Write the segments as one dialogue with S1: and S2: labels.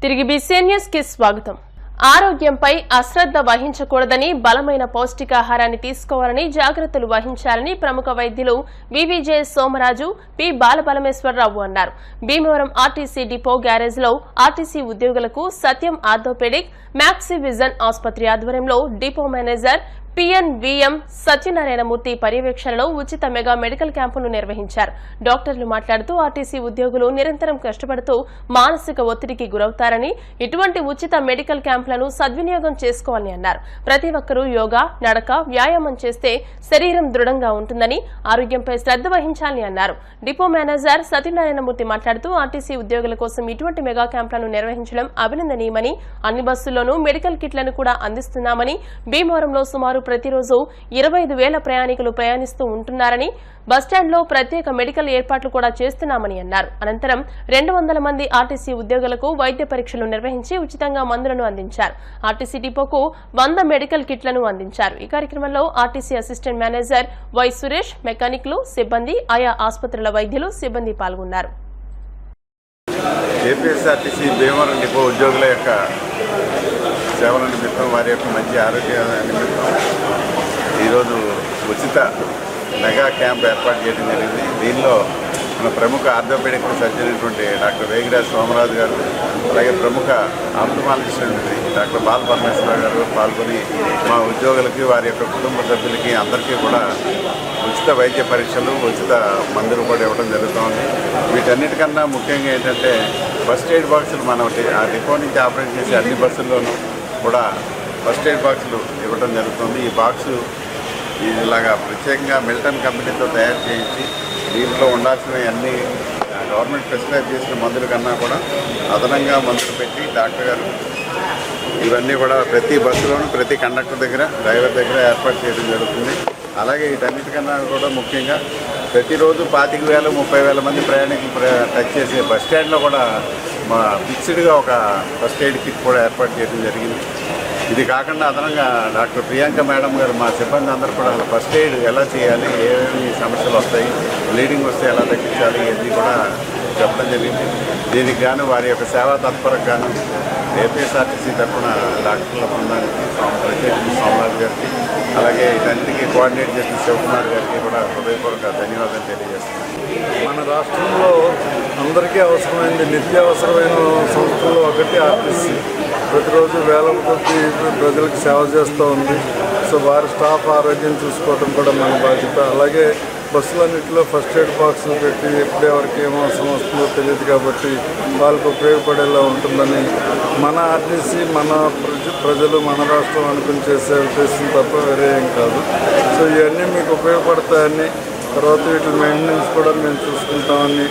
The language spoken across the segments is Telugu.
S1: తిరిగి బీసీఎన్ న్యూస్ కి స్వాగతం. ఆరోగ్యంపై అశ్రద్ధ వహించకూడదని, బలమైన పౌష్టికాహారాన్ని తీసుకోవాలని, జాగ్రత్తలు వహించాలని ప్రముఖ వైద్యులు వివిజే సోమరాజు, పి బాలబలమేశ్వరరావు అన్నారు. భీమవరం ఆర్టీసీ డిపో గ్యారేజ్ లో ఆర్టీసీ ఉద్యోగులకు సత్యం ఆర్థోపెడిక్ మ్యాక్సీ విజన్ ఆసుపత్రి ఆధ్వర్యంలో డిపో మేనేజర్ పిఎన్విఎం సత్యనారాయణమూర్తి పర్యవేక్షణలో ఉచిత మెగా మెడికల్ క్యాంపును నిర్వహించారు. డాక్టర్లు మాట్లాడుతూ ఆర్టీసీ ఉద్యోగులు నిరంతరం కష్టపడుతూ మానసిక ఒత్తిడికి గురవుతారని, ఇటువంటి ఉచిత మెడికల్ క్యాంపులను సద్వినియోగం చేసుకోవాలని అన్నారు. ప్రతి ఒక్కరూ యోగా, నడక, వ్యాయామం చేస్తే శరీరం దృఢంగా ఉంటుందని, ఆరోగ్యంపై శ్రద్ధ వహించాలని అన్నారు. డిపో మేనేజర్ సత్యనారాయణమూర్తి మాట్లాడుతూ ఆర్టీసీ ఉద్యోగుల కోసం ఇటువంటి మెగా క్యాంపులను నిర్వహించడం అభినందనీయమని, అన్ని బస్సుల్లోనూ మెడికల్ కిట్లను కూడా అందిస్తున్నామని, భీమవరంలో సుమారు ప్రతిరోజు 25,000 ప్రయాణికులు ప్రయాణిస్తూ ఉంటున్నారని, బస్టాండ్లో ప్రత్యేక మెడికల్ ఏర్పాట్లు కూడా చేస్తున్నామని అన్నారు. అనంతరం 200 మంది ఆర్టీసీ ఉద్యోగులకు వైద్య పరీక్షలు నిర్వహించి ఉచితంగా మందులను అందించారు. ఆర్టీసీ డిపోకు 100 మెడికల్ కిట్లను అందించారు. ఈ కార్యక్రమంలో RTC assistant manager Y Suresh, మెకానిక్లు, సిబ్బంది, ఆయా ఆసుపత్రుల వైద్యులు, సిబ్బంది పాల్గొన్నారు.
S2: ఏపీఎస్ఆర్టీసీ భీమవరం డిపో ఉద్యోగుల యొక్క సేవల నిమిత్తం, వారి యొక్క మంచి ఆరోగ్య నిమిత్తం ఈరోజు ఉచిత మెగా క్యాంప్ ఏర్పాటు చేయడం జరిగింది. దీనిలో మన ప్రముఖ ఆర్థోపెడిక్ సర్జన్ అయినటువంటి డాక్టర్ వేగిరాజ్ సోమరాజు గారు, అలాగే ప్రముఖ ఆప్థమాలజిస్ట్ అయినటువంటి డాక్టర్ బాలపరమేశ్వరరావు గారు పాల్గొని మా ఉద్యోగులకి, వారి యొక్క కుటుంబ సభ్యులకి అందరికీ కూడా ఉచిత వైద్య పరీక్షలు, ఉచిత మందులు కూడా ఇవ్వడం జరుగుతుంది. వీటన్నిటికన్నా ముఖ్యంగా ఏంటంటే ఫస్ట్ ఎయిడ్ బాక్సులు మనం ఆ డిపో నుంచి ఆపరేట్ చేసే అన్ని బస్సుల్లోనూ కూడా ఫస్ట్ ఎయిడ్ బాక్సులు ఇవ్వడం జరుగుతుంది. ఈ బాక్సు ఇలాగా ప్రత్యేకంగా మిల్టన్ కంపెనీతో తయారు చేయించి దీంట్లో ఉండాల్సిన అన్ని గవర్నమెంట్ ప్రిస్క్రైబ్ చేసిన మందుల కన్నా కూడా అదనంగా మందులు పెట్టి డాక్టర్ గారు ఇవన్నీ కూడా ప్రతి బస్సులోనూ ప్రతి కండక్టర్ దగ్గర, డ్రైవర్ దగ్గర ఏర్పాటు చేయడం జరుగుతుంది. అలాగే వీటన్నిటికన్నా కూడా ముఖ్యంగా ప్రతిరోజు 25,000, 30,000 మంది ప్రయాణికులు టచ్ చేసే బస్ స్టాండ్లో కూడా మా ఫిక్స్డ్గా ఒక ఫస్ట్ ఎయిడ్ కిట్ కూడా ఏర్పాటు చేయడం జరిగింది. ఇది కాకుండా అదనంగా డాక్టర్ ప్రియాంక మేడం గారు మా సిబ్బంది అందరూ కూడా ఫస్ట్ ఎయిడ్ ఎలా చేయాలి, ఏమేమి సమస్యలు వస్తాయి, బ్లీడింగ్ వస్తే ఎలా తగ్గించాలి, ఇది కూడా చెప్పడం జరిగింది. దీనికి గాను వారి యొక్క సేవా తత్పరకు గాను ఏపీఎస్ఆర్టీసీ తరఫున డాక్టర్ల బృందానికి, ప్రత్యేకించి సోమరాజు గారికి, అలాగే ఇటన్నిటికీ కోఆర్డినేట్ చేసిన శివకుమార్ గారికి కూడా హృదయపూర్వక ధన్యవాదాలు తెలియజేస్తున్నాను.
S3: మన రాష్ట్రంలో అందరికీ అవసరమైంది, నిత్యావసరమైన సంస్థల్లో ఒకటి ఆర్టీసీ. ప్రతిరోజు వేల కొద్ది ప్రజలకు సేవ చేస్తూ ఉంది. సో వారి స్టాఫ్ ఆరోగ్యం చూసుకోవడం కూడా మన బాధ్యత. అలాగే బస్సులన్నింటిలో ఫస్ట్ ఎయిడ్ బాక్సులు పెట్టి ఎప్పుడు ఎవరికి ఏం అవసరం వస్తుందో తెలియదు కాబట్టి వాళ్ళకు ఉపయోగపడేలా ఉంటుందని మన ఆర్టీసీ, మన ప్రజలు, మన రాష్ట్రం అనుకుని చేసే ఉద్దేశం తప్ప వేరే ఏం కాదు. సో ఇవన్నీ మీకు ఉపయోగపడతాయని, తర్వాత వీటి మెయింటెనెన్స్ కూడా మేము చూసుకుంటామని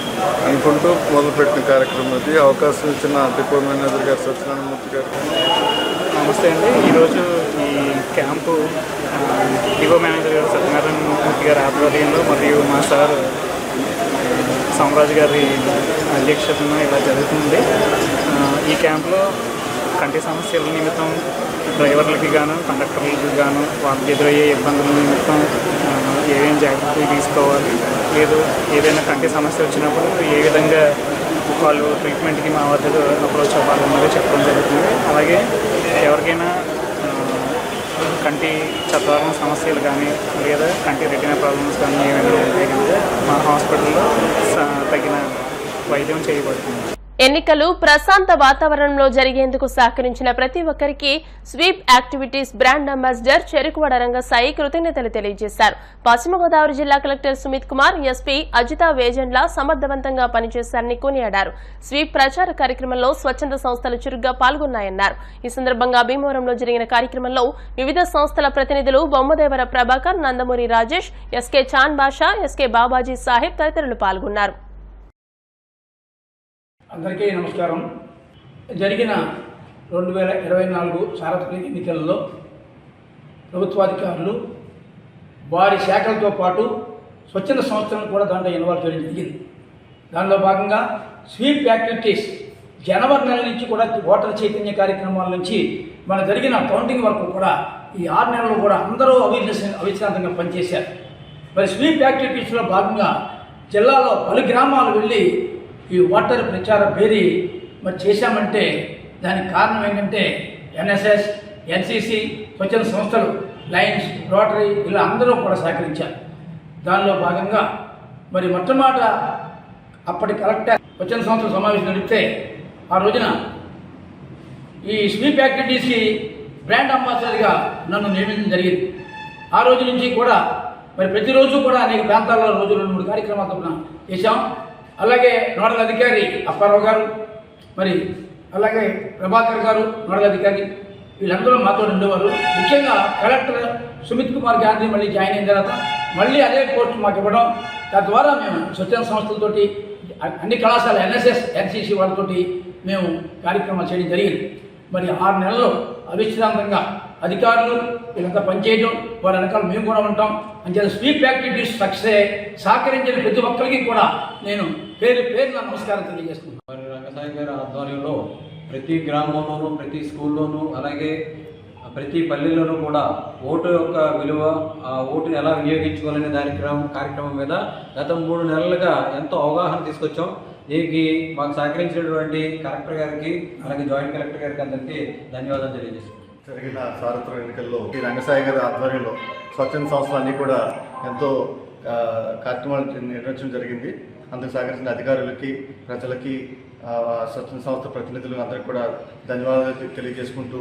S3: అనుకుంటూ మొదలుపెట్టిన కార్యక్రమం ఇది. అవకాశం ఇచ్చిన డిపో మేనేజర్ గారు సత్యనారాయణమూర్తి గారు
S4: నమస్తే అండి. ఈరోజు ఈ క్యాంపు డిపో మేనేజర్ గారు సత్యనారాయణమూర్తి గారి ఆధ్వర్యంలో మరియు మా సార్ సోమరాజు గారి అధ్యక్షతన ఇలా జరుగుతుంది. ఈ క్యాంపులో కంటి సమస్యల నిమిత్తం డ్రైవర్లకి గాను, కండక్టర్లకి గాను వాళ్ళకి ఎదురయ్యే ఇబ్బందుల నిమిత్తం ఏమేమి జాగ్రత్తలు తీసుకోవాలి, లేదు ఏదైనా కంటి సమస్య వచ్చినప్పుడు ఏ విధంగా వాళ్ళు ట్రీట్మెంట్కి మా వద్దకు అప్రోచ్ అవ్వాలన్నది చెప్పడం జరుగుతుంది. అలాగే ఎవరికైనా కంటి చత్వారం సమస్యలు కానీ, లేదా కంటి రెటీనా ప్రాబ్లమ్స్ కానీ ఏమైనా ఉంటే కనుక మా హాస్పిటల్లో తగిన వైద్యం చేయబడుతుంది.
S1: ఎన్నికలు ప్రశాంత వాతావరణంలో జరిగేందుకు సహకరించిన ప్రతి ఒక్కరికి sweep activities brand ambassador Cherukuvada Rangasai కృతజ్ఞతలు తెలియజేశారు. పశ్చిమ గోదావరి జిల్లా కలెక్టర్ సుమిత్ కుమార్, ఎస్పీ అజితా వేజెండ్ల సమర్థవంతంగా పనిచేశారని కొనియాడారు. స్వీప్ ప్రచార కార్యక్రమంలో స్వచ్ఛంద సంస్థలు చురుగ్గా పాల్గొన్నాయన్నారు. ఈ సందర్భంగా భీమవరంలో జరిగిన కార్యక్రమంలో వివిధ సంస్థల ప్రతినిధులు బొమ్మదేవర ప్రభాకర్, నందమూరి రాజేష్, ఎస్కే చాన్ బాషా, ఎస్కే బాబాజీ సాహెబ్ తదితరులు పాల్గొన్నారు.
S5: అందరికీ నమస్కారం. జరిగిన 2024 సార్వత్రిక ఎన్నికల్లో ప్రభుత్వాధికారులు వారి శాఖలతో పాటు స్వచ్ఛంద సంస్థలను కూడా దాంట్లో ఇన్వాల్వ్ చేయడం జరిగింది. దానిలో భాగంగా స్వీప్ యాక్టివిటీస్ జనవరి నెల నుంచి కూడా ఓటర్ చైతన్య కార్యక్రమాల నుంచి మన జరిగిన కౌంటింగ్ వరకు కూడా ఈ 6 నెలలు కూడా అందరూ అవిశ్రాంతంగా పనిచేశారు. మరి స్వీప్ యాక్టివిటీస్లో భాగంగా జిల్లాలో పలు గ్రామాలు వెళ్ళి ఈ ఓటర్ ప్రచార బేరీ మరి చేశామంటే దానికి కారణం ఏంటంటే ఎన్ఎస్ఎస్, ఎన్సిసి, స్వచ్ఛంద సంస్థలు, లయన్స్, రోటరీ ఇలా అందరూ కూడా సహకరించారు. దానిలో భాగంగా మరి మొట్టమొదట అప్పటి కలెక్టర్ స్వచ్ఛంద సంస్థల సమావేశం నడిపితే ఆ రోజున ఈ స్వీప్ యాక్టివిటీస్కి బ్రాండ్ అంబాసిడర్గా నన్ను నియమించడం జరిగింది. ఆ రోజు నుంచి కూడా మరి ప్రతిరోజు కూడా అనేక ప్రాంతాల్లో రోజు 2-3 కార్యక్రమాలు తప్పున చేశాం. అలాగే నోడల్ అధికారి అప్పారావు గారు, మరి అలాగే ప్రభాకర్ గారు నోడల్ అధికారి, వీళ్ళందరూ మాతో ఉండేవారు. ముఖ్యంగా కలెక్టర్ సుమిత్ కుమార్ గాంధీ మళ్ళీ జాయిన్ అయిన తర్వాత మళ్ళీ అదే పోస్ట్ మాకు ఇవ్వడం, తద్వారా మేము స్వచ్ఛంద సంస్థలతోటి అన్ని కళాశాల ఎన్ఎస్ఎస్, ఎన్సిసి వాళ్ళతోటి మేము కార్యక్రమాలు చేయడం జరిగింది. మరి 6 నెలల్లో అవిశ్రాంతంగా అధికారులు వీళ్ళంతా పనిచేయడం, వారి వెనకాల మేము కూడా ఉంటాం. అంచేత స్వీప్ యాక్టివిటీస్ సక్సెస్ సహకరించిన ప్రతి ఒక్కరికి కూడా నేను పేరు నమస్కారం తెలియజేస్తున్నాను.
S6: మరి రంగసాయి గారి ఆధ్వర్యంలో ప్రతి గ్రామంలోనూ, ప్రతి స్కూల్లోనూ, అలాగే ప్రతి పల్లెల్లోనూ కూడా ఓటు యొక్క విలువ, ఆ ఓటుని ఎలా వినియోగించుకోవాలనే కార్యక్రమం మీద గత 3 నెలలుగా ఎంతో అవగాహన తీసుకొచ్చాం. దీనికి మాకు సహకరించినటువంటి కలెక్టర్ గారికి, అలాగే జాయింట్ కలెక్టర్ గారికి అందరికీ ధన్యవాదాలు తెలియజేస్తున్నాం.
S3: జరిగిన సార్వత్రిక ఎన్నికల్లో ఈ రంగసాయి గారి ఆధ్వర్యంలో స్వచ్ఛంద సంస్థలు అన్నీ కూడా ఎంతో కార్యక్రమాలు నిర్వహించడం జరిగింది. అందుకు సహకరించిన అధికారులకి, ప్రజలకి, స్వచ్ఛంద సంస్థ ప్రతినిధులు అందరికీ కూడా ధన్యవాదాలు తెలియజేసుకుంటూ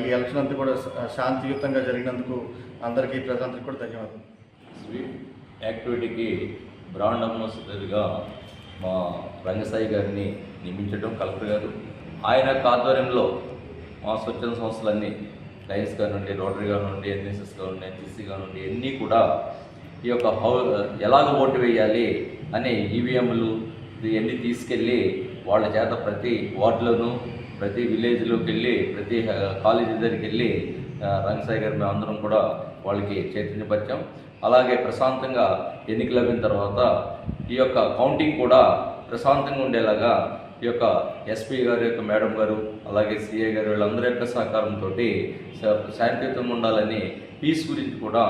S3: ఈ ఎలక్షన్ అంతా కూడా శాంతియుతంగా జరిగినందుకు అందరికీ, ప్రజలందరికీ కూడా ధన్యవాదాలు.
S7: స్వీప్ యాక్టివిటీకి బ్రాండ్ అంబాసిడర్గా మా రంగసాయి గారిని నియమించడం కలెక్టర్ గారు, ఆయన ఆధ్వర్యంలో మా స్వచ్ఛంద సంస్థలన్నీ లయన్స్ కానివ్వండి, రోటరీ కానివ్వండి, ఎన్ఎస్ఎస్ కానివ్వండి, ఎన్సిసి కానివ్వండి, అన్నీ కూడా ఈ యొక్క ఎలాగ ఓటు వేయాలి అనే ఈవీఎంలు ఇవన్నీ తీసుకెళ్ళి వాళ్ళ చేత ప్రతి వార్డులోనూ, ప్రతి విలేజ్లోకి వెళ్ళి, ప్రతి కాలేజీ దగ్గరికి వెళ్ళి రంగసాయి గారు మేము అందరం కూడా వాళ్ళకి చైతన్యపరిచాం. అలాగే ప్రశాంతంగా ఎన్నికలు అయిన తర్వాత ఈ యొక్క కౌంటింగ్ కూడా ప్రశాంతంగా ఉండేలాగా ఈ యొక్క ఎస్పీ గారు యొక్క మేడం గారు, అలాగే సిఏ గారు వీళ్ళందరి యొక్క సహకారంతో శాంతియుతంగా ఉండాలని, పీస్ గురించి కూడా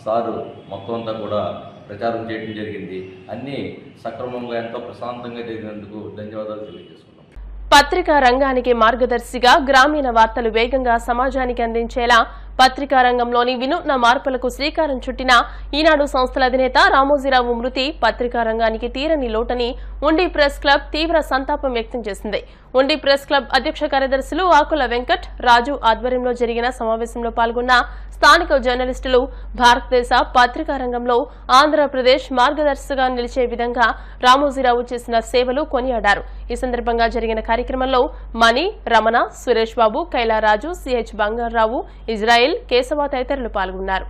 S7: సారు మొత్తం అంతా కూడా ప్రచారం చేయడం జరిగింది. అన్నీ సక్రమంగా ఎంతో ప్రశాంతంగా జరిగినందుకు ధన్యవాదాలు తెలియజేసుకున్నాం.
S1: పత్రికా రంగానికి మార్గదర్శిగా గ్రామీణ వార్తలు వేగంగా సమాజానికి అందించేలా పత్రికా రంగంలోని వినూత్న మార్పులకు శ్రీకారం చుట్టిన ఈనాడు సంస్థల అధినేత రామోజీరావు మృతి పత్రికా రంగానికి తీరని లోటని ఉండి ప్రెస్ క్లబ్ తీవ్ర సంతాపం వ్యక్తం చేసింది. ఉండి ప్రెస్ క్లబ్ అధ్యక్ష కార్యదర్శులు ఆకుల వెంకట్ రాజు ఆధ్వర్యంలో జరిగిన సమావేశంలో పాల్గొన్న స్థానిక జర్నలిస్టులు భారతదేశ పత్రికా రంగంలో ఆంధ్రప్రదేశ్ మార్గదర్శిగా నిలిచే విధంగా రామోజీరావు చేసిన సేవలు కొనియాడారు. ఈ సందర్భంగా జరిగిన కార్యక్రమంలో మణి, రమణ, సురేష్ బాబు, కైలారాజు, సిహెచ్ బంగారావు, ఇజ్రాయిల్, కేశవ తదితరులు పాల్గొన్నారు.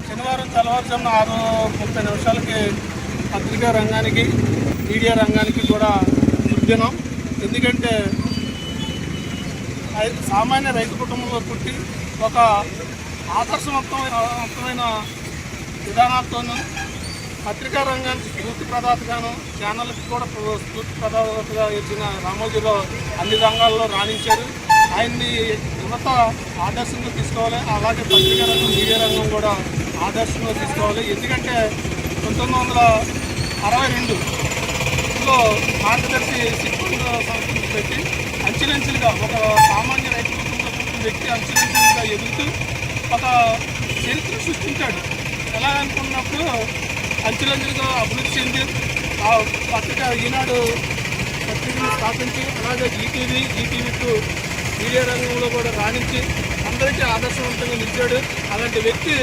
S8: శనివారం తెల్లవారుజామున 6:30 పత్రికా రంగానికి, మీడియా రంగానికి కూడా దుర్దినం. ఎందుకంటే సామాన్య రైతు కుటుంబంలో పుట్టి ఒక ఆదర్శవంతమైన విధానాలతోనూ పత్రికా రంగానికి స్ఫూర్తి ప్రదాతగాను, ఛానళ్ళకి కూడా స్ఫూర్తి ప్రదాతగా ఇచ్చిన రామోజీరావు అన్ని రంగాల్లో రాణించారు. ఆయన్ని యువత ఆదర్శంగా తీసుకోవాలి. అలాగే పత్రికా రంగం, మీడియా రంగం కూడా ఆదర్శంగా తీసుకోవాలి. ఎందుకంటే 1962లో మార్గదర్శి సిబ్బంది సంస్థను పెట్టి అంచెలంచెలుగా ఒక సామాన్య రైతు కుటుంబంలో పుట్టిన వ్యక్తి అంచెలంచెలుగా ఎదుగుతూ ఒక చరిత్ర సృష్టించాడు. ఎలా అనుకున్నప్పుడు అంచెలంచెలుగా అభివృద్ధి చెంది ఆ పత్రిక ఈనాడు పత్రికను స్థాపించి, అలాగే ఈటీవీకు మీడియా రంగంలో కూడా రాణించి అందరికీ ఆదర్శవంతంగా నిలిచాడు. అలాంటి వ్యక్తి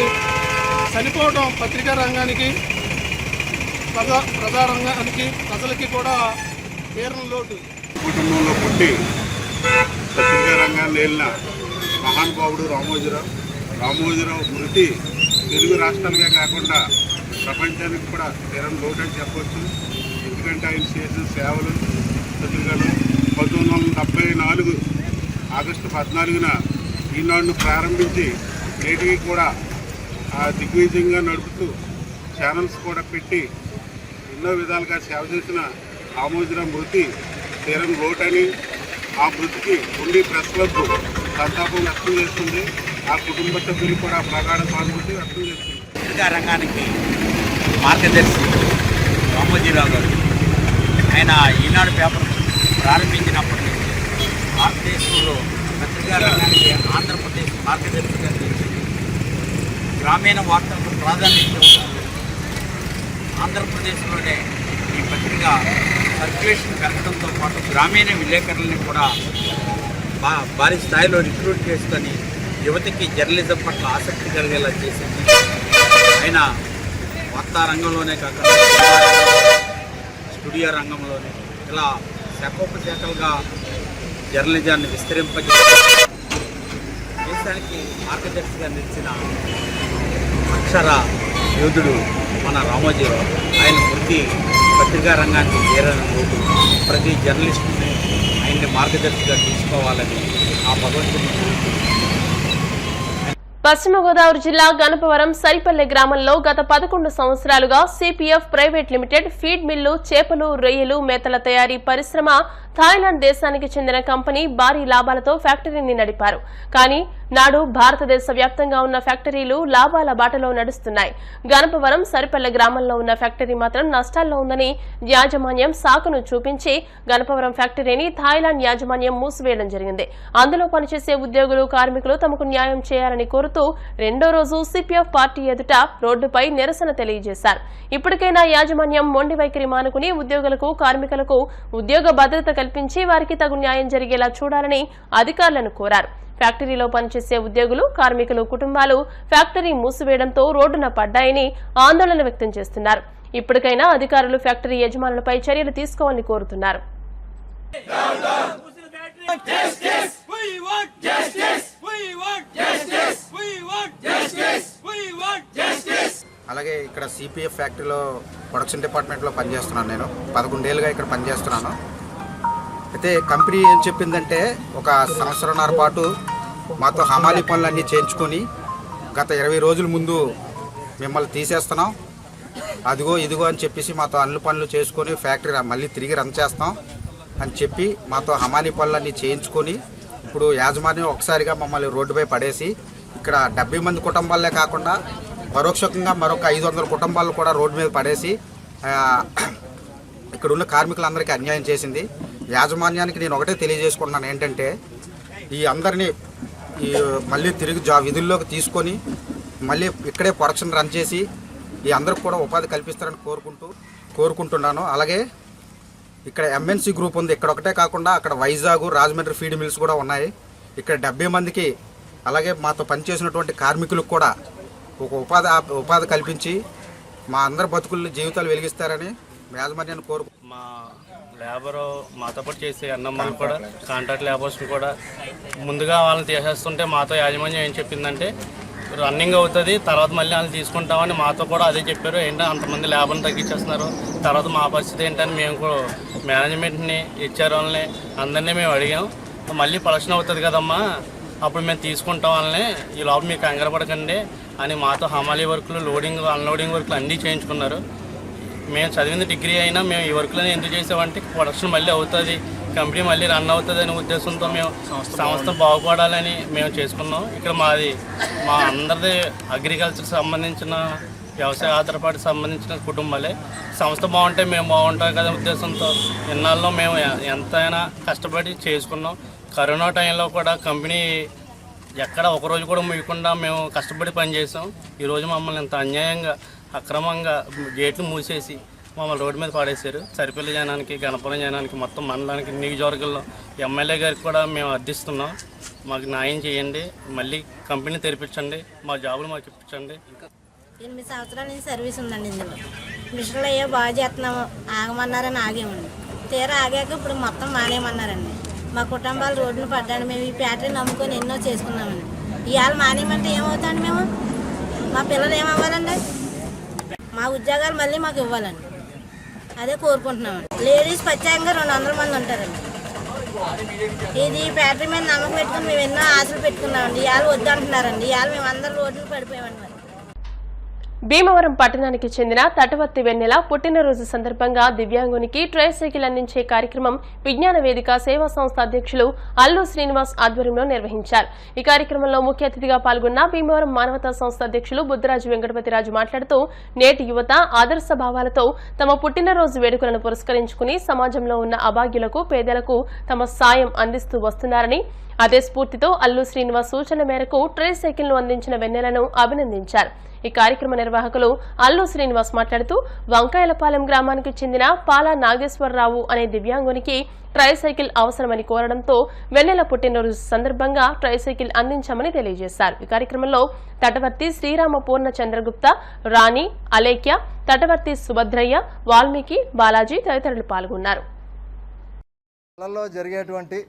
S8: చనిపోవడం పత్రికా రంగానికి, ప్రజారంగానికి, ప్రజలకి కూడా తీరని లోటు.
S2: కుటుంబంలో పుట్టి పత్రికా రంగాన్ని వెళ్ళిన మహానుభావుడు రామోజీరావు మృతి తెలుగు రాష్ట్రాలుగా కాకుండా ప్రపంచానికి కూడా తీరని లోటు అని చెప్పవచ్చు. ఎందుకంటే ఆయన చేసిన సేవలు, పత్రికలు 1974 ఆగస్టు 14న ఈనాడును ప్రారంభించి నేటికి కూడా దిగ్విజయంగా నడుపుతూ ఛానల్స్ కూడా పెట్టి ఎన్నో విధాలుగా సేవ చేసిన రామోజీరావు మృతి తీరని లోటని, ఆ మృతికి ఉండి ప్రెస్ క్లబ్ సంతాపం వ్యక్తం చేస్తుంది. ఆ కుటుంబ సభ్యులు కూడా ప్రగాఢ సానుభూతి వ్యక్తం చేస్తుంది.
S9: పత్రికా రంగానికి మార్గదర్శి రామోజీరావు గారు. ఆయన ఈనాడు పేపర్ ప్రారంభించినప్పటి నుంచి భారతదేశంలో పత్రికా రంగానికి ఆంధ్రప్రదేశ్ మార్గదర్శిగా నిలిచింది. గ్రామీణ వార్తలకు ప్రాధాన్యత ఇవ్వడం, ఆంధ్రప్రదేశ్లోనే ఈ పత్రిక సర్క్యులేషన్ పెరగడంతో పాటు గ్రామీణ విలేకరులని కూడా భారీ స్థాయిలో రిక్రూట్ చేసుకొని యువతకి జర్నలిజం పట్ల ఆసక్తి కలిగేలా చేసింది. ఆయన వార్తా రంగంలోనే కాకుండా స్టూడియో రంగంలోనే ఇలా శాఖోపశాఖలుగా జర్నలిజాన్ని విస్తరింపజేసి దేశానికి మార్గదర్శిగా నిలిచిన అక్షర యోధుడు మన రామోజీరావు. ఆయన వృత్తి పత్రికా రంగానికి చేరని రోజు ప్రతి జర్నలిస్టుని ఆయన్ని మార్గదర్శిగా తీసుకోవాలని ఆ భగవంతుని
S1: పశ్చిమ గోదావరి జిల్లా గణపవరం సరిపల్లె గ్రామంలో గత 11 సంవత్సరాలుగా CPF private limited feed mill, చేపలు, రొయ్యలు, మేతల తయారీ పరిశ్రమ థాయిలాండ్ దేశానికి చెందిన కంపెనీ భారీ లాభాలతో ఫ్యాక్టరీని నడిపారు. కానీ నాడు భారతదేశ వ్యాప్తంగా ఉన్న ఫ్యాక్టరీలు లాభాల బాటలో నడుస్తున్నాయి. గణపవరం సరిపల్లె గ్రామంలో ఉన్న ఫ్యాక్టరీ మాత్రం నష్టాల్లో ఉందని యాజమాన్యం సాకును చూపించి గణపవరం ఫ్యాక్టరీని థాయిలాండ్ యాజమాన్యం మూసివేయడం జరిగింది. అందులో పనిచేసే ఉద్యోగులు, కార్మికులు తమకు న్యాయం చేయాలని కోరుతూ రెండో రోజు సిపిఎఫ్ పార్టీ ఎదుట రోడ్డుపై నిరసన తెలియజేశారు. ఇప్పటికైనా యాజమాన్యం మొండి వైఖరి మానుకుని ఉద్యోగులకు, కార్మికులకు ఉద్యోగ భద్రత కల్పించి వారికి తగు న్యాయం జరిగేలా చూడాలని అధికారులను కోరారు. ఫ్యాక్టరీలో పనిచేసే ఉద్యోగులు, కార్మికులు కుటుంబాలు ఫ్యాక్టరీ మూసివేయడంతో రోడ్డున పడ్డాయని ఆందోళన వ్యక్తం చేస్తున్నారు. ఇప్పటికైనా అధికారులు ఫ్యాక్టరీ యజమానులపై చర్యలు తీసుకోవాలని కోరుతున్నారు.
S10: అలాగే ఇక్కడ సిపిఎఫ్ ఫ్యాక్టరీలో ప్రొడక్షన్ డిపార్ట్మెంట్లో పనిచేస్తున్నాను. నేను 11 ఏళ్ళుగా ఇక్కడ పనిచేస్తున్నాను. అయితే కంపెనీ ఏం చెప్పిందంటే ఒక సంవత్సరంన్నర పాటు మాతో హమాలీ పనులన్నీ చేయించుకొని గత 20 రోజుల ముందు మిమ్మల్ని తీసేస్తున్నాం, అదిగో ఇదిగో అని చెప్పేసి మాతో అన్ని పనులు చేసుకొని ఫ్యాక్టరీ మళ్ళీ తిరిగి రన్ చేస్తాం అని చెప్పి మాతో హమాలీ పనులన్నీ చేయించుకొని ఇప్పుడు యాజమాన్యం ఒకసారిగా మమ్మల్ని రోడ్డుపై పడేసి ఇక్కడ 70 మంది కుటుంబాలే కాకుండా పరోక్షంగా మరొక 500 కుటుంబాలు కూడా రోడ్డు మీద పడేసి ఇక్కడ ఉన్న కార్మికులందరికీ అన్యాయం చేసింది. యాజమాన్యానికి నేను ఒకటే తెలియజేసుకుంటున్నాను ఏంటంటే ఈ అందరినీ మళ్ళీ తిరిగి విధుల్లోకి తీసుకొని మళ్ళీ ఇక్కడే ప్రొడక్షన్ రన్ చేసి ఈ అందరికి కూడా ఉపాధి కల్పిస్తారని కోరుకుంటున్నాను. అలాగే ఇక్కడ ఎంఎన్సీ గ్రూప్ ఉంది, ఇక్కడ ఒకటే కాకుండా అక్కడ వైజాగ్, రాజమండ్రి ఫీడ్ మిల్స్ కూడా ఉన్నాయి. ఇక్కడ 70 మందికి అలాగే మాతో పనిచేసినటువంటి కార్మికులకు కూడా ఒక ఉపాధి కల్పించి మా అందరి బతుకుల్లో జీవితాలు వెలిగిస్తారని యాజమాన్యాన్ని
S11: మా లేబరు మాతో పాటు చేసే అన్నమ్మలు కూడా కాంట్రాక్ట్ లేబర్స్ని కూడా ముందుగా వాళ్ళని తీసేస్తుంటే మాతో యాజమాన్యం ఏం చెప్పిందంటే రన్నింగ్ అవుతుంది, తర్వాత మళ్ళీ వాళ్ళని తీసుకుంటామని మాతో కూడా అదే చెప్పారు. ఏంటంటే అంతమంది లేబర్ని తగ్గించేస్తున్నారు, తర్వాత మా పరిస్థితి ఏంటని మేము కూడా మేనేజ్మెంట్ని, హెచ్ఆర్ వాళ్ళని అందరినీ మేము అడిగాం. మళ్ళీ ప్రొడక్షన్ అవుతుంది కదమ్మా, అప్పుడు మేము తీసుకుంటాం వాళ్ళని, ఈ లోపల మీకు కంగారు పడకండి అని మాతో హమాలీ వర్క్లు, లోడింగ్, అన్లోడింగ్ వర్క్లు అన్నీ చేయించుకున్నారు. మేము చదివింది డిగ్రీ అయినా మేము ఈ వర్క్లను ఎందుకు చేసామంటే ప్రొడక్షన్ మళ్ళీ అవుతుంది, కంపెనీ మళ్ళీ రన్ అవుతుంది అనే ఉద్దేశంతో మేము సంస్థ బాగుపడాలని మేము చేసుకున్నాం. ఇక్కడ మా అందరిది అగ్రికల్చర్కి సంబంధించిన వ్యవసాయ ఆధారపడి సంబంధించిన కుటుంబాలే. సంస్థ బాగుంటే మేము బాగుంటాం కదా ఉద్దేశంతో ఇన్నాళ్ళలో మేము ఎంతైనా కష్టపడి చేసుకున్నాం. కరోనా టైంలో కూడా కంపెనీ ఎక్కడ ఒకరోజు కూడా ముయ్యకుండా మేము కష్టపడి పనిచేసాం. ఈరోజు మమ్మల్ని ఇంత అన్యాయంగా, అక్రమంగా గేట్లు మూసేసి మమ్మల్ని రోడ్డు మీద పడేశారు. సరిపల్లి జనానికి, గణపురం జనానికి, మొత్తం మండలానికి, నియోజకవర్గంలో ఎమ్మెల్యే గారికి కూడా మేము అర్థిస్తున్నాం. మాకు న్యాయం చేయండి, మళ్ళీ కంపెనీ తెరిపించండి, మా జాబులు మాకు ఇప్పించండి.
S12: 8 సంవత్సరాల నుంచి సర్వీస్ ఉందండి. ఇందులో మిషన్లు అయ్యో బాగా చేస్తున్నాము, ఆగమన్నారని ఆగేమండి. తీరా ఆగాక ఇప్పుడు మొత్తం మానేయమన్నారండి. మా కుటుంబాలు రోడ్డును పడ్డాడు. మేము ఈ ఫ్యాక్టరీ నమ్ముకొని ఎన్నో చేసుకున్నామండి. ఇవాళ మానేయమంటే ఏమవుతాండి? మేము మా పిల్లలు ఏమవ్వాలండి? మా ఉద్యోగాలు మళ్ళీ మాకు ఇవ్వాలండి, అదే కోరుకుంటున్నామండి. లేడీస్ ప్రత్యేకంగా 200 మంది ఉంటారండి. ఇది ఫ్యాక్టరీ మీద నమ్మకం పెట్టుకుని మేము ఎన్నో ఆశలు పెట్టుకున్నామండి. ఇవాళ వద్దంటున్నారండి. ఇవాళ మేము అందరం రోడ్లు పడిపోయామండి. మరి
S1: భీమవరం పట్టణానికి చెందిన తటవర్తి వెన్నెల పుట్టినరోజు సందర్భంగా దివ్యాంగునికి ట్రైసైకిల్ అందించే కార్యక్రమం విజ్ఞాన వేదిక సేవా సంస్థ అధ్యక్షులు అల్లు శ్రీనివాస్ ఆధ్వర్యంలో నిర్వహించారు. ఈ కార్యక్రమంలో ముఖ్య అతిథిగా పాల్గొన్న భీమవరం మానవతా సంస్థ అధ్యక్షులు బుద్ధరాజు వెంకటపతిరాజు మాట్లాడుతూ నేటి యువత ఆదర్శ భావాలతో తమ పుట్టినరోజు వేడుకలను పురస్కరించుకుని సమాజంలో ఉన్న అభాగ్యులకు పేదలకు తమ సాయం అందిస్తూ వస్తున్నారని, అదే స్ఫూర్తితో అల్లు శ్రీనివాస్ సూచనల మేరకు ట్రైసైకిల్ ను అందించిన వెన్నెలను అభినందించారు. ఈ కార్యక్రమ నిర్వాహకులు అల్లు శ్రీనివాస్ మాట్లాడుతూ వంకాయలపాలెం గ్రామానికి చెందిన పాలా నాగేశ్వరరావు అనే దివ్యాంగునికి ట్రైసైకిల్ అవసరమని కోరడంతో వెన్నెల పుట్టినరోజు సందర్భంగా ట్రైసైకిల్ అందించామని తెలియజేశారు. ఈ కార్యక్రమంలో తటవర్తి శ్రీరామ పూర్ణ చంద్రగుప్త, రాణి, అలేఖ్య, తటవర్తి సుభద్రయ్య, వాల్మీకి, బాలాజీ తదితరులు పాల్గొన్నారు.
S3: జరిగేటువంటి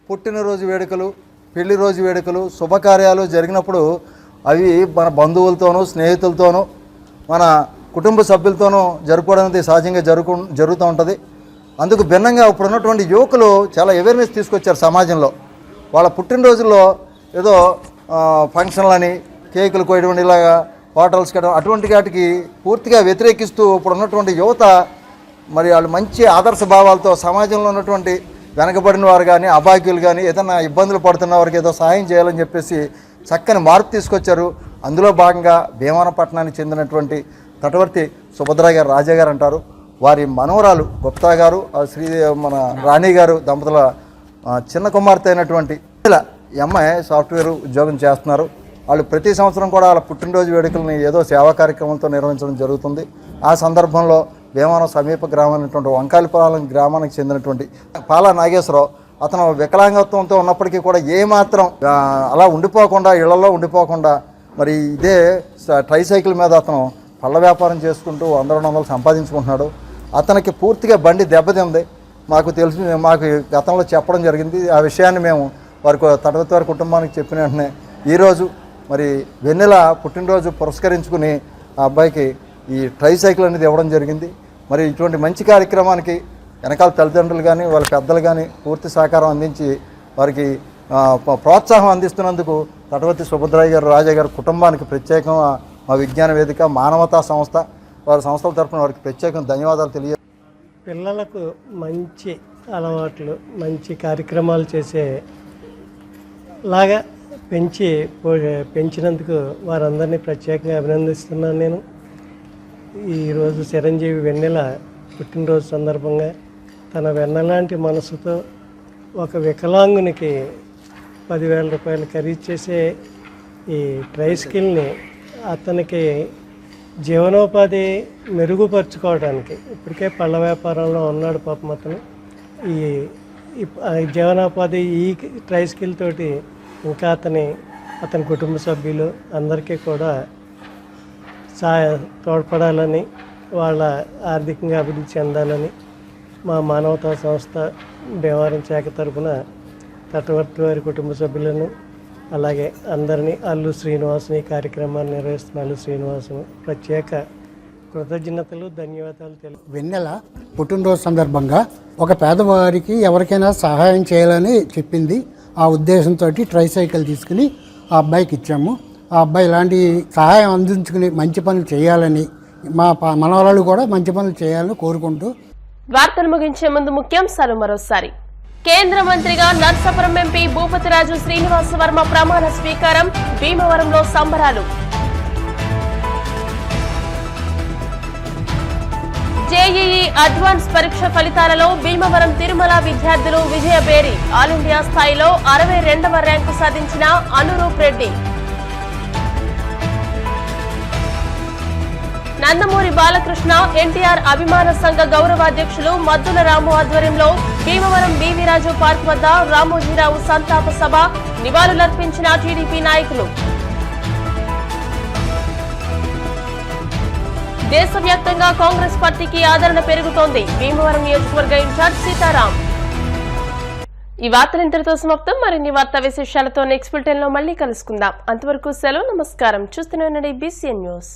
S3: పుట్టినరోజు వేడుకలు, పెళ్లి రోజు వేడుకలు, శుభకార్యాలు జరిగినప్పుడు అవి మన బంధువులతోనూ స్నేహితులతోనూ మన కుటుంబ సభ్యులతోనూ జరుపుకోవడం అనేది సహజంగా జరుగుతూ ఉంటుంది. అందుకు భిన్నంగా ఇప్పుడు ఉన్నటువంటి యువకులు చాలా అవేర్నెస్ తీసుకొచ్చారు సమాజంలో. వాళ్ళ పుట్టినరోజుల్లో ఏదో ఫంక్షన్లని, కేకులు కోయడం, ఇలాగా హోటల్స్ కట్టడం, అటువంటి వాటికి పూర్తిగా వ్యతిరేకిస్తూ ఇప్పుడు ఉన్నటువంటి యువత మరి వాళ్ళు మంచి ఆదర్శ భావాలతో సమాజంలో ఉన్నటువంటి వెనకబడిన వారు కానీ, అభాగ్యులు కానీ, ఏదైనా ఇబ్బందులు పడుతున్న వారికి ఏదో సహాయం చేయాలని చెప్పేసి చక్కని మార్పు తీసుకొచ్చారు. అందులో భాగంగా భీమవరం పట్టణానికి చెందినటువంటి తటవర్తి సుభద్ర గారు, రాజా గారు అంటారు, వారి మనవరాలు గుప్తా గారు, మన రాణి గారు దంపతుల చిన్న కుమార్తె అయినటువంటి ఈ అమ్మాయి సాఫ్ట్వేర్ ఉద్యోగం చేస్తున్నారు. వాళ్ళు ప్రతి సంవత్సరం కూడా వాళ్ళ పుట్టినరోజు వేడుకల్ని ఏదో సేవా కార్యక్రమంతో నిర్వహించడం జరుగుతుంది. ఆ సందర్భంలో భీమవరం సమీప గ్రామైనటువంటి వంకాయలపాలెం గ్రామానికి చెందినటువంటి పాలా నాగేశ్వరరావు, అతను వికలాంగత్వంతో ఉన్నప్పటికీ కూడా ఏమాత్రం అలా ఉండిపోకుండా, ఇళ్లలో ఉండిపోకుండా మరి ఇదే ట్రైసైకిల్ మీద అతను పళ్ళ వ్యాపారం చేసుకుంటూ 100 సంపాదించుకుంటున్నాడు. అతనికి పూర్తిగా బండి దెబ్బతింది. మాకు గతంలో చెప్పడం జరిగింది. ఆ విషయాన్ని మేము తటవర్తి వారి కుటుంబానికి చెప్పిన వెంటనే ఈరోజు మరి వెన్నెల పుట్టినరోజు పురస్కరించుకుని ఆ అబ్బాయికి ఈ ట్రైసైకిల్ అనేది ఇవ్వడం జరిగింది. మరి ఇటువంటి మంచి కార్యక్రమానికి వెనకాల తల్లిదండ్రులు కానీ, వాళ్ళ పెద్దలు కానీ పూర్తి సహకారం అందించి వారికి ప్రోత్సాహం అందిస్తున్నందుకు తటవర్తి సుభద్రయ్య గారు, రాజా గారు కుటుంబానికి ప్రత్యేకంగా మా విజ్ఞాన వేదిక, మానవతా సంస్థ వారి సంస్థల తరఫున వారికి ప్రత్యేకంగా ధన్యవాదాలు తెలియ.
S13: పిల్లలకు మంచి అలవాట్లు, మంచి కార్యక్రమాలు చేసేలాగా పెంచినందుకు వారందరినీ ప్రత్యేకంగా అభినందిస్తున్నాను. నేను ఈరోజు చిరంజీవి వెన్నెల పుట్టినరోజు సందర్భంగా తన వెన్నలాంటి మనసుతో ఒక వికలాంగునికి 10,000 రూపాయలు ఖరీదు చేసే ఈ ట్రైసైకిల్ని అతనికి జీవనోపాధి మెరుగుపరుచుకోవడానికి, ఇప్పటికే పళ్ళ వ్యాపారంలో ఉన్నాడు పాపం అతను, ఈ జీవనోపాధి ఈ ట్రైసైకిల్ తోటి ఇంకా అతని కుటుంబ సభ్యులు అందరికీ కూడా తోడ్పడాలని, వాళ్ళ ఆర్థికంగా అభివృద్ధి చెందాలని మా మానవతా సంస్థ భీమవరం శాఖ తరఫున తటవర్తి వారి కుటుంబ సభ్యులను అలాగే అందరినీ అల్లు శ్రీనివాసుని ఈ కార్యక్రమాన్ని నిర్వహిస్తున్న అల్లు శ్రీనివాసును ప్రత్యేక కృతజ్ఞతలు, ధన్యవాదాలు తెలుపు.
S14: వెన్నెల పుట్టినరోజు సందర్భంగా ఒక పేదవారికి ఎవరికైనా సహాయం చేయాలని చెప్పింది. ఆ ఉద్దేశంతో ట్రైసైకిల్ తీసుకుని ఆ అబ్బాయికి ఇచ్చాము. ఆ అబ్బాయి ఇలాంటి సహాయం అందించుకుని మంచి పనులు చేయాలని, మా మనవరాలు కూడా మంచి పనులు చేయాలని కోరుకుంటూ
S1: వార్తలు ముగించే ముందు ముఖ్యాంశాలు మరోసారి. కేంద్ర మంత్రిగా నర్సాపురం ఎంపీ భూపతిరాజు శ్రీనివాస వర్మ ప్రమాణ స్వీకారం, భీమవరంలో సంబరాలు. జేఈఈ అడ్వాన్స్ పరీక్ష ఫలితాలలో భీమవరం తిరుమల విద్యార్థులు విజయబేరి, ఆల్ ఇండియా స్థాయిలో 62వ ర్యాంకు సాధించిన అనురూప్ రెడ్డి. నందమూరి బాలకృష్ణ ఎన్టీఆర్ అభిమాన సంఘ గౌరవాధ్యక్షులు మద్దుల రాము ఆధ్వర్యంలో భీమవరం బీవీరాజు పార్క్ వద్ద రామోజీరావు సంతాప సభ, నివాళులర్పించిన టీడీపీ నాయకులు. దేశవ్యాప్తంగా కాంగ్రెస్ పార్టీకి ఆదరణ పెరుగుతోంది, భీమవరం నియోజకవర్గ ఇన్ఛార్జ్ సీతారాం. ఈ వార్తలు ఇంతటితో సమాప్తం. మరిన్ని వార్తా విశేషాలతో నెక్స్ట్ బులెటిన్ లో మళ్ళీ కలుసుకుందాం. అంతవరకు సెలవు, నమస్కారం. చూస్తూనే ఉండండి BCN న్యూస్.